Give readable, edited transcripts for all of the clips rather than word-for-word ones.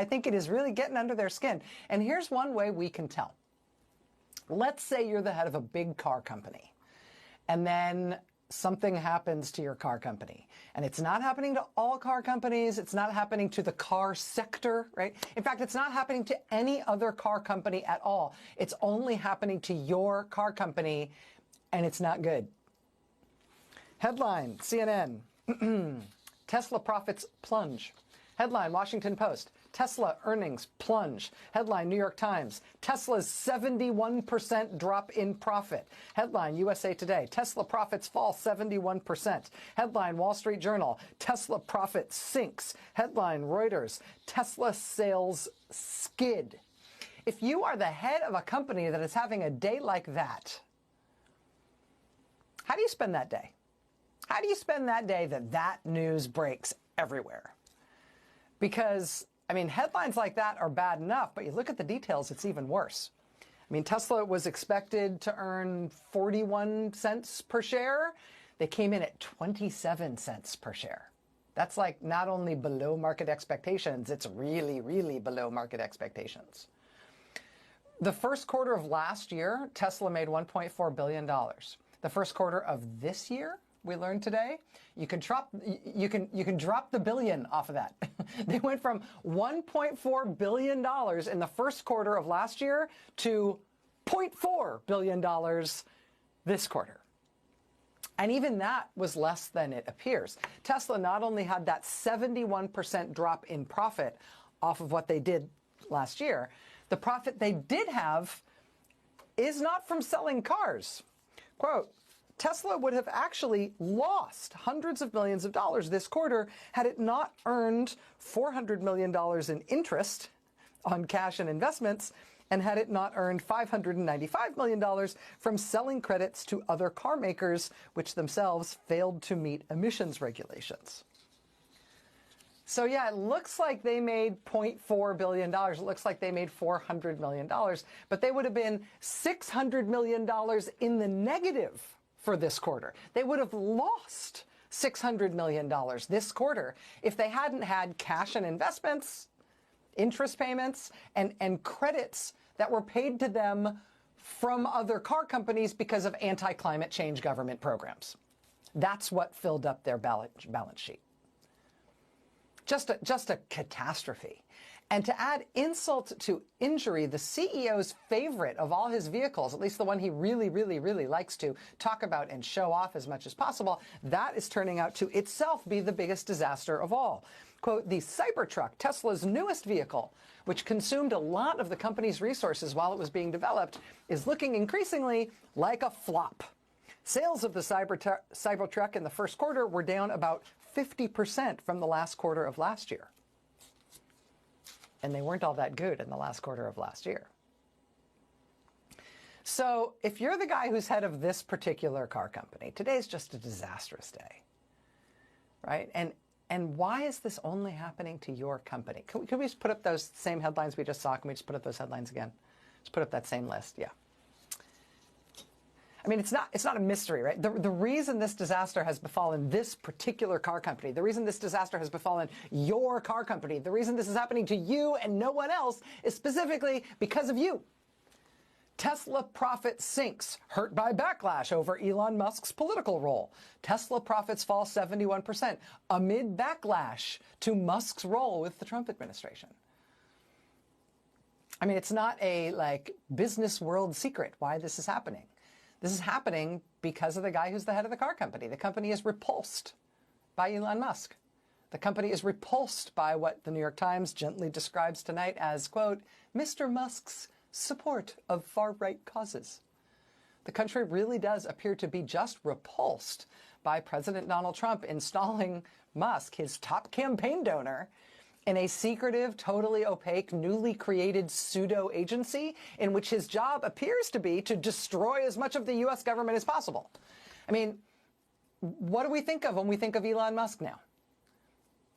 I think it is really getting under their skin. And here's one way we can tell. Let's say you're the head of a big car company, and then something happens to your car company. And it's not happening to all car companies. It's not happening to the car sector, right? In fact, it's not happening to any other car company at all. It's only happening to your car company, and it's not good. Headline, CNN, Tesla profits plunge. Headline, Washington Post, Tesla earnings plunge. Headline, New York Times, Tesla's 71% drop in profit. Headline, USA Today, Tesla profits fall 71%. Headline, Wall Street Journal, Tesla profit sinks. Headline, Reuters, Tesla sales skid. If you are the head of a company that is having a day like that, how do you spend that day? How do you spend that day that news breaks everywhere? Because, I mean, headlines like that are bad enough, but you look at the details, it's even worse. I mean, Tesla was expected to earn 41 cents per share. They came in at 27 cents per share. That's like not only below market expectations, it's really, really below market expectations. The first quarter of last year, Tesla made $1.4 billion. The first quarter of this year, we learned today, you can drop the billion off of that. They went from $1.4 billion in the first quarter of last year to $0.4 billion this quarter. And even that was less than it appears. Tesla not only had that 71% drop in profit off of what they did last year, the profit they did have is not from selling cars. Quote, Tesla would have actually lost hundreds of millions of dollars this quarter had it not earned $400 million in interest on cash and investments, and had it not earned $595 million from selling credits to other car makers, which themselves failed to meet emissions regulations. So yeah, it looks like they made $0.4 billion. It looks like they made $400 million, but they would have been $600 million in the negative for this quarter. They would have lost $600 million this quarter if they hadn't had cash and investments, interest payments, and credits that were paid to them from other car companies because of anti-climate change government programs. That's what filled up their balance sheet. Just a catastrophe. And to add insult to injury, the CEO's favorite of all his vehicles, at least the one he really, really, really likes to talk about and show off as much as possible, that is turning out to itself be the biggest disaster of all. Quote, the Cybertruck, Tesla's newest vehicle, which consumed a lot of the company's resources while it was being developed, is looking increasingly like a flop. Sales of the Cybertruck in the first quarter were down about 50% from the last quarter of last year. And they weren't all that good in the last quarter of last year. So if you're the guy who's head of this particular car company, today's just a disastrous day, right? And why is this only happening to your company? Can we just put up those same headlines we just saw? Can we just put up those headlines again? Just put up that same list, yeah. I mean, it's not a mystery, right? The reason this disaster has befallen this particular car company, the reason this disaster has befallen your car company, the reason this is happening to you and no one else is specifically because of you. Tesla profit sinks, hurt by backlash over Elon Musk's political role. Tesla profits fall 71% amid backlash to Musk's role with the Trump administration. I mean, it's not a business world secret why this is happening. This is happening because of the guy who's the head of the car company. The company is repulsed by Elon Musk. The company is repulsed by what the New York Times gently describes tonight as, quote, Mr. Musk's support of far-right causes. The country really does appear to be just repulsed by President Donald Trump installing Musk, his top campaign donor, in a secretive, totally opaque, newly created pseudo-agency in which his job appears to be to destroy as much of the U.S. government as possible. I mean, what do we think of when we think of Elon Musk now?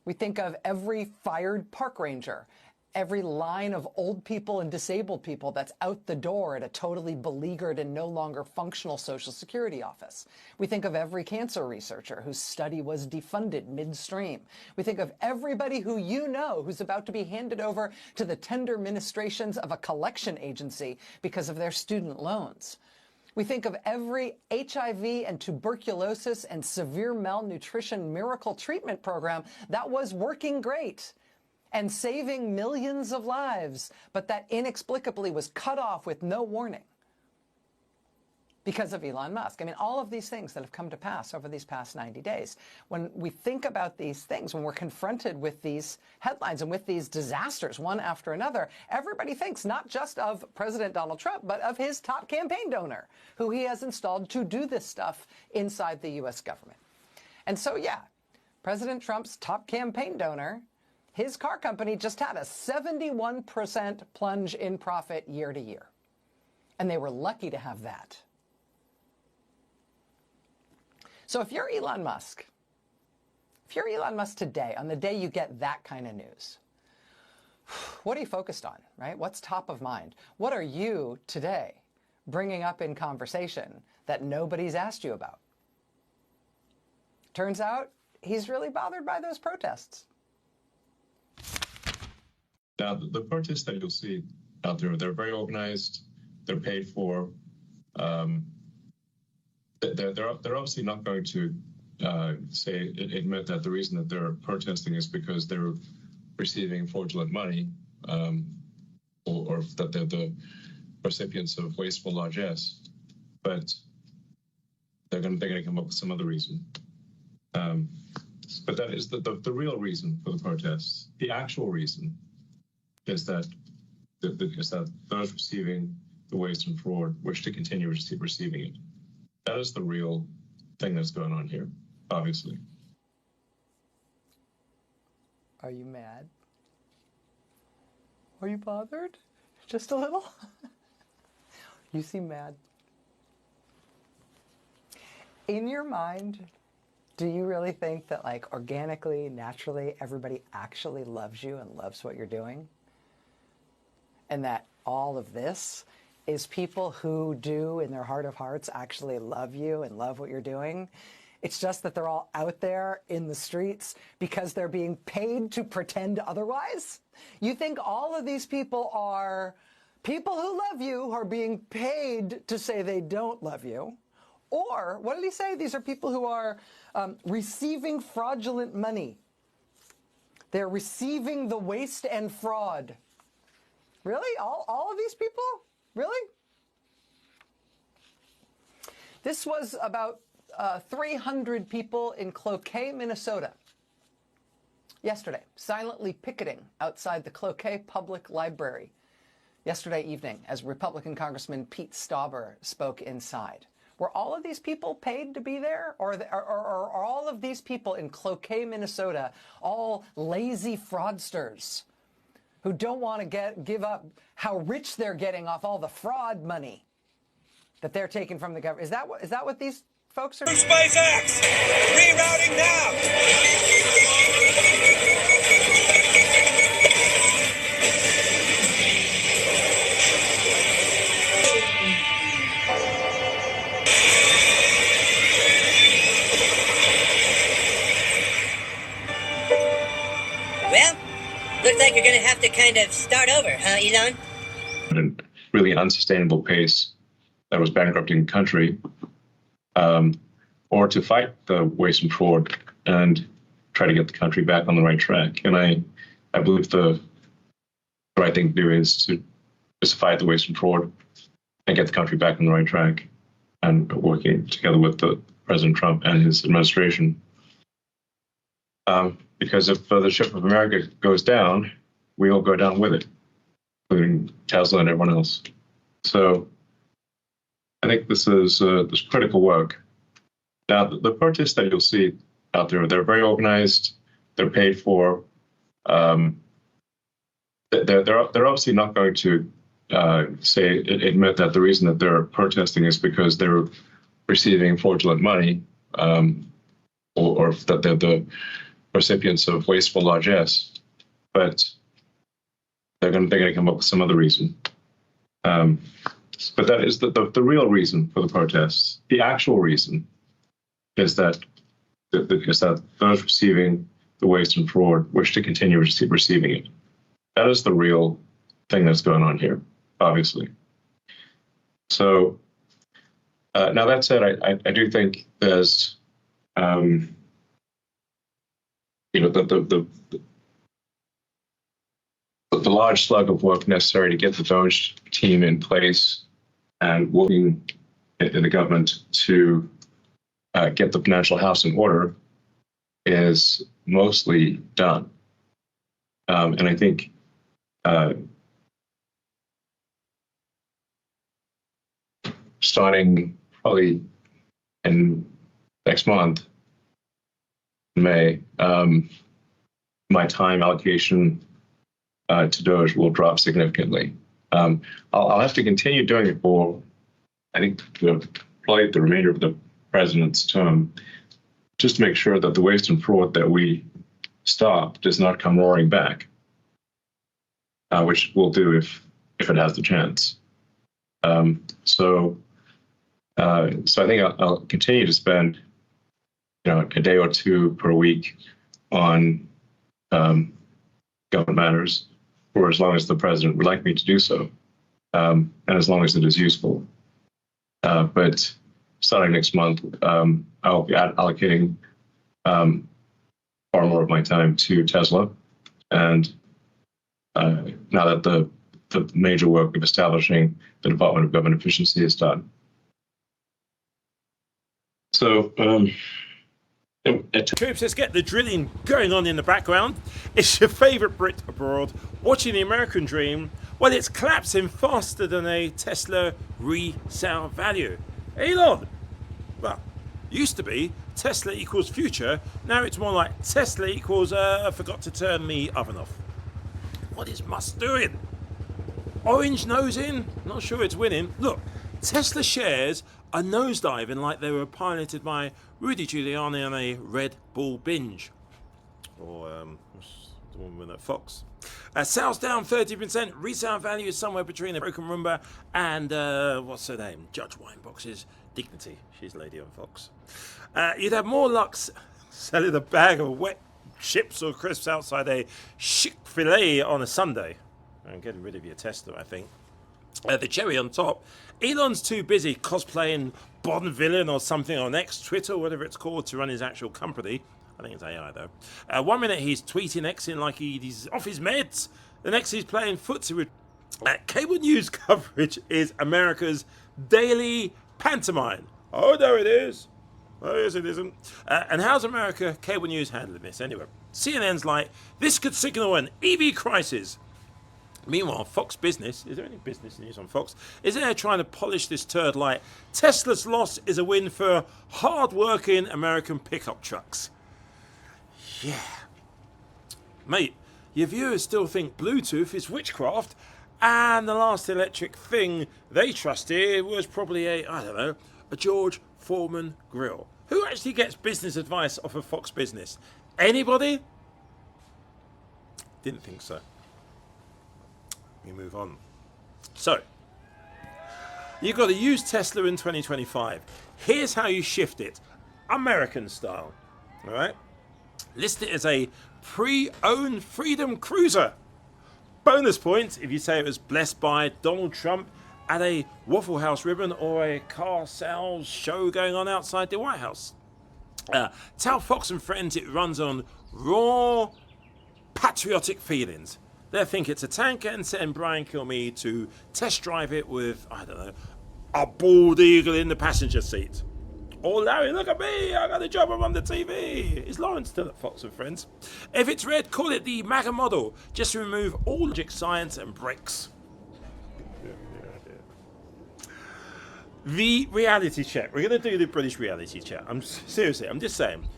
We think of every fired park ranger, every line of old people and disabled people that's out the door at a totally beleaguered and no longer functional Social Security office. We think of every cancer researcher whose study was defunded midstream. We think of everybody who you know who's about to be handed over to the tender ministrations of a collection agency because of their student loans. We think of every HIV and tuberculosis and severe malnutrition miracle treatment program that was working great and saving millions of lives, but that inexplicably was cut off with no warning because of Elon Musk. I mean, all of these things that have come to pass over these past 90 days. When we think about these things, when we're confronted with these headlines and with these disasters, one after another, everybody thinks not just of President Donald Trump, but of his top campaign donor, who he has installed to do this stuff inside the U.S. government. And so, yeah, President Trump's top campaign donor, his car company just had a 71% plunge in profit year to year. And they were lucky to have that. So if you're Elon Musk today, on the day you get that kind of news, what are you focused on, right? What's top of mind? What are you today bringing up in conversation that nobody's asked you about? Turns out he's really bothered by those protests. Now, the protests that you'll see out there, they're very organized, they're paid for. They're obviously not going to admit that the reason that they're protesting is because they're receiving fraudulent money, or that they're the recipients of wasteful largesse, but they're going to come up with some other reason. But that is the real reason for the protests. The actual reason is that those receiving the waste and fraud wish to continue receiving it. That is the real thing that's going on here, obviously. Are you mad? Are you bothered? Just a little? You seem mad. In your mind, do you really think that, like, organically, naturally, everybody actually loves you and loves what you're doing? And that all of this is people who do, in their heart of hearts, actually love you and love what you're doing? It's just that they're all out there in the streets because they're being paid to pretend otherwise? You think all of these people are people who love you who are being paid to say they don't love you? Or, what did he say? These are people who are receiving fraudulent money. They're receiving the waste and fraud. Really? All of these people? Really? This was about 300 people in Cloquet, Minnesota, yesterday, silently picketing outside the Cloquet Public Library yesterday evening as Republican Congressman Pete Stauber spoke inside. Were all of these people paid to be there? Or are all of these people in Cloquet, Minnesota, all lazy fraudsters who don't want to give up how rich they're getting off all the fraud money that they're taking from the government? Is that what these folks are doing? SpaceX! Rerouting now! Well, looks like you're going to have to kind of start over, huh, Elon? At a really unsustainable pace that was bankrupting the country, or to fight the waste and fraud and try to get the country back on the right track. And I believe the right thing to do is to fight the waste and fraud and get the country back on the right track, and working together with President Trump and his administration. Because if the ship of America goes down, we all go down with it, including Tesla and everyone else. So I think this is this critical work. Now, the protests that you'll see out there, they're very organized, they're paid for. They're obviously not going to admit that the reason that they're protesting is because they're receiving fraudulent money, or that they're the recipients of wasteful largesse, but they're going to come up with some other reason. But that is the real reason for the protests. The actual reason is that those receiving the waste and fraud wish to continue receiving it. That is the real thing that's going on here, obviously. So now that said, I do think there's the large slug of work necessary to get the Doge team in place and working in the government to get the financial house in order is mostly done. And I think starting probably in next month, May, my time allocation to Doge will drop significantly. I'll have to continue doing it for, I think, probably the remainder of the president's term, just to make sure that the waste and fraud that we stop does not come roaring back, which we'll do if it has the chance. So I think I'll continue to spend, a day or two per week on government matters for as long as the president would like me to do so, and as long as it is useful. But starting next month, I'll be allocating far more of my time to Tesla. And now that the major work of establishing the Department of Government Efficiency is done. So, Troops, let's get the drilling going on in the background. It's your favourite Brit abroad, watching the American dream. Well, it's collapsing faster than a Tesla resale value. Elon, well, used to be Tesla equals future. Now it's more like Tesla equals I forgot to turn the oven off. What is Musk doing? Orange nose in? Not sure it's winning. Look, Tesla shares are nosediving like they were piloted by Rudy Giuliani on a Red Bull binge. Or the woman at Fox. Sales down 30%. Resale value is somewhere between a broken Roomba and, what's her name? Judge Winebox's Dignity. She's a lady on Fox. You'd have more luck selling a bag of wet chips or crisps outside a Chick-fil-A on a Sunday. And getting rid of your Tesla, I think. The cherry on top, Elon's too busy cosplaying Bond villain or something on X, Twitter, whatever it's called, to run his actual company. I think it's AI, though. 1 minute he's tweeting Xing like he's off his meds. The next he's playing footsie with... cable news coverage is America's daily pantomime. Oh, no, it is. Oh, yes, it isn't. And how's America cable news handling this? Anyway, CNN's like, this could signal an EV crisis. Meanwhile, Fox Business, is there any business news on Fox? Is there trying to polish this turd like Tesla's loss is a win for hard-working American pickup trucks? Yeah. Mate, your viewers still think Bluetooth is witchcraft, and the last electric thing they trusted was probably a George Foreman grill. Who actually gets business advice off of Fox Business? Anybody? Didn't think so. We move on. So, you've got to use Tesla in 2025. Here's how you shift it. American style. All right? List it as a pre-owned Freedom Cruiser. Bonus points if you say it was blessed by Donald Trump at a Waffle House ribbon or a car sales show going on outside the White House. Tell Fox and Friends it runs on raw patriotic feelings. They'll think it's a tanker and send Brian Kilmeade to test drive it with, a bald eagle in the passenger seat. Or Larry, look at me, I got a job, I'm on the TV. Is Lawrence still at Fox and Friends? If it's red, call it the MAGA model. Just remove all logic, science and brakes. The reality check. We're going to do the British reality check. I'm seriously, I'm just saying.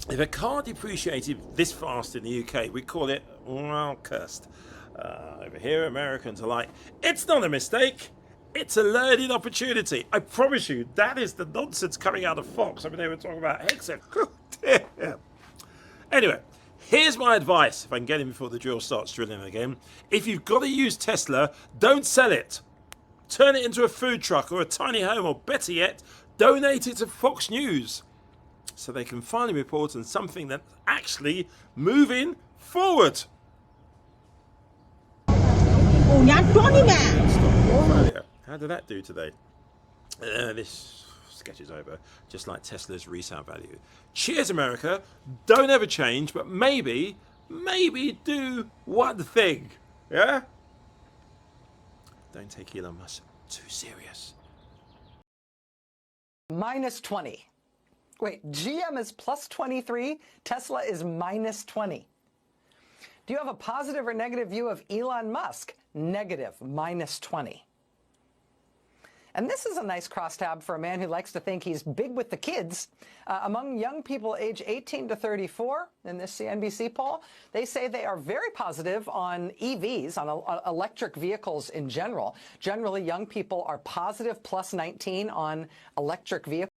If a car depreciated this fast in the UK, we call it, well, cursed. Over here, Americans are like, it's not a mistake. It's a learning opportunity. I promise you, that is the nonsense coming out of Fox. I mean, they were talking about Hexen. Anyway, Here's my advice, if I can get in before the drill starts drilling again. If you've got to use Tesla, don't sell it. Turn it into a food truck or a tiny home, or better yet, donate it to Fox News so they can finally report on something that's actually moving forward. How did that do today? This sketch is over, just like Tesla's resale value. Cheers, America. Don't ever change, but maybe do one thing. Yeah? Don't take Elon Musk too serious. Minus 20. Wait, GM is plus 23, Tesla is minus 20. Do you have a positive or negative view of Elon Musk? Negative, minus 20. And this is a nice crosstab for a man who likes to think he's big with the kids. Among young people age 18 to 34, in this CNBC poll, they say they are very positive on EVs, on electric vehicles in general. Generally, young people are positive plus 19 on electric vehicles.